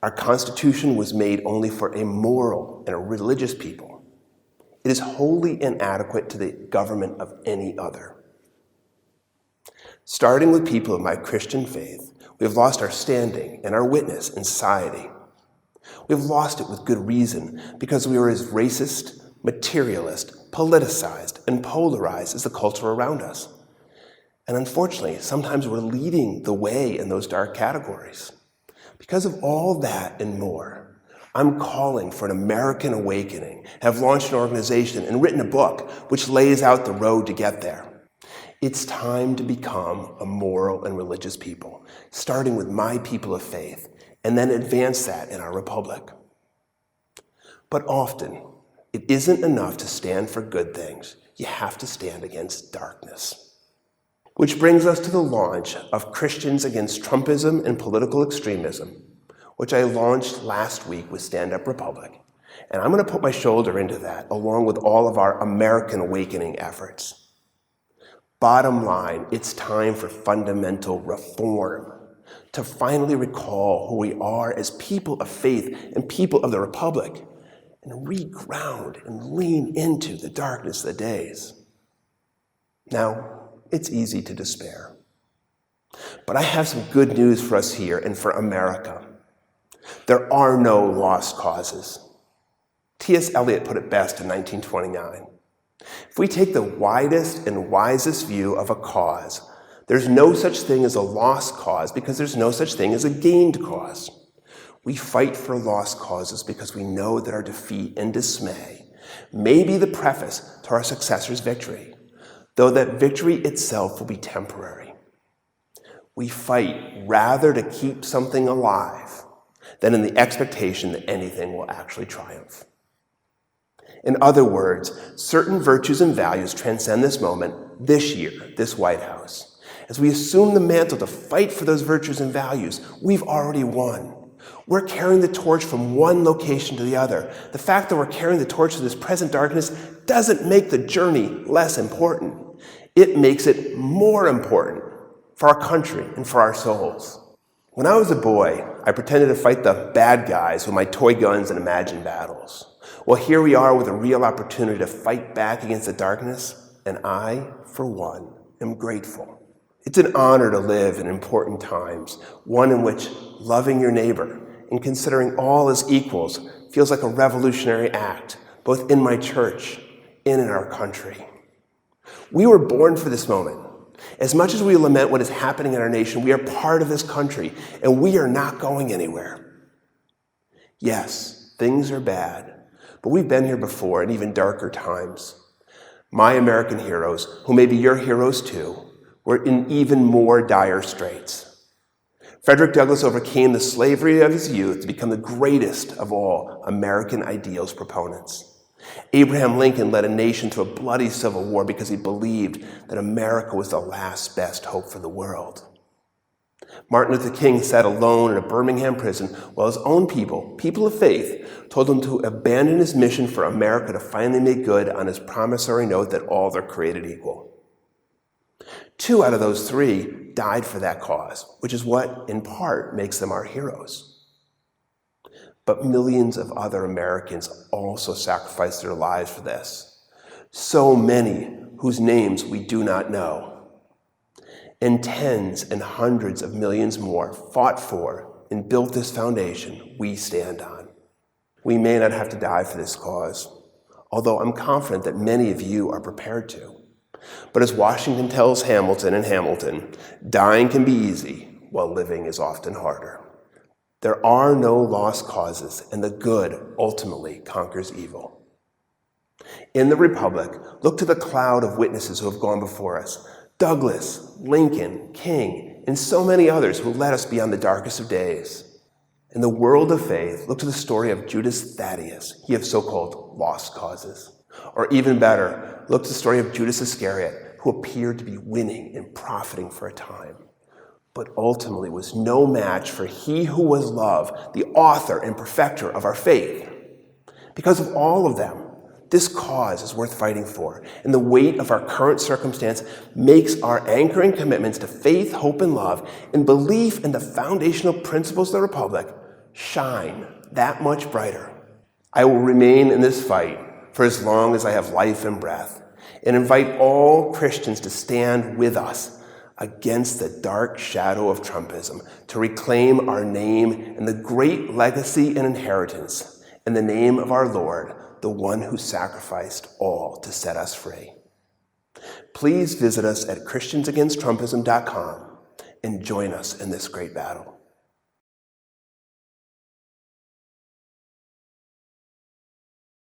Our Constitution was made only for a moral and a religious people. It is wholly inadequate to the government of any other. Starting with people of my Christian faith, we have lost our standing and our witness in society. We have lost it with good reason because we are as racist, materialist, politicized, and polarized as the culture around us. And unfortunately, sometimes we're leading the way in those dark categories. Because of all that and more, I'm calling for an American awakening, have launched an organization and written a book which lays out the road to get there. It's time to become a moral and religious people, starting with my people of faith, and then advance that in our republic. But often, it isn't enough to stand for good things. You have to stand against darkness. Which brings us to the launch of Christians Against Trumpism and Political Extremism, which I launched last week with Stand Up Republic. And I'm going to put my shoulder into that, along with all of our American awakening efforts. Bottom line, it's time for fundamental reform, to finally recall who we are as people of faith and people of the Republic, and reground and lean into the darkness of the days. Now, it's easy to despair. But I have some good news for us here and for America. There are no lost causes. T.S. Eliot put it best in 1929. If we take the widest and wisest view of a cause, there's no such thing as a lost cause because there's no such thing as a gained cause. We fight for lost causes because we know that our defeat and dismay may be the preface to our successor's victory, though that victory itself will be temporary. We fight rather to keep something alive than in the expectation that anything will actually triumph. In other words, certain virtues and values transcend this moment, this year, this White House. As we assume the mantle to fight for those virtues and values, we've already won. We're carrying the torch from one location to the other. The fact that we're carrying the torch to this present darkness doesn't make the journey less important. It makes it more important for our country and for our souls. When I was a boy, I pretended to fight the bad guys with my toy guns and imagined battles. Well, here we are with a real opportunity to fight back against the darkness, and I, for one, am grateful. It's an honor to live in important times, one in which loving your neighbor and considering all as equals feels like a revolutionary act, both in my church and in our country. We were born for this moment. As much as we lament what is happening in our nation, we are part of this country, and we are not going anywhere. Yes, things are bad, but we've been here before in even darker times. My American heroes, who may be your heroes too, were in even more dire straits. Frederick Douglass overcame the slavery of his youth to become the greatest of all American ideals proponents. Abraham Lincoln led a nation to a bloody civil war because he believed that America was the last best hope for the world. Martin Luther King sat alone in a Birmingham prison while his own people of faith, told him to abandon his mission for America to finally make good on his promissory note that all are created equal. 2 out of those 3 died for that cause, which is what, in part, makes them our heroes. But millions of other Americans also sacrificed their lives for this. So many whose names we do not know. And tens and hundreds of millions more fought for and built this foundation we stand on. We may not have to die for this cause, although I'm confident that many of you are prepared to. But as Washington tells Hamilton in Hamilton, dying can be easy, while living is often harder. There are no lost causes, and the good ultimately conquers evil. In the Republic, look to the cloud of witnesses who have gone before us. Douglass, Lincoln, King, and so many others who led us beyond the darkest of days. In the world of faith, look to the story of Judas Thaddeus, he of so-called lost causes. Or even better, look to the story of Judas Iscariot, who appeared to be winning and profiting for a time, but ultimately was no match for he who was love, the author and perfecter of our faith. Because of all of them, this cause is worth fighting for, and the weight of our current circumstance makes our anchoring commitments to faith, hope, and love, and belief in the foundational principles of the Republic shine that much brighter. I will remain in this fight for as long as I have life and breath, and invite all Christians to stand with us against the dark shadow of Trumpism, to reclaim our name and the great legacy and inheritance in the name of our Lord, the one who sacrificed all to set us free. Please visit us at ChristiansAgainstTrumpism.com and join us in this great battle.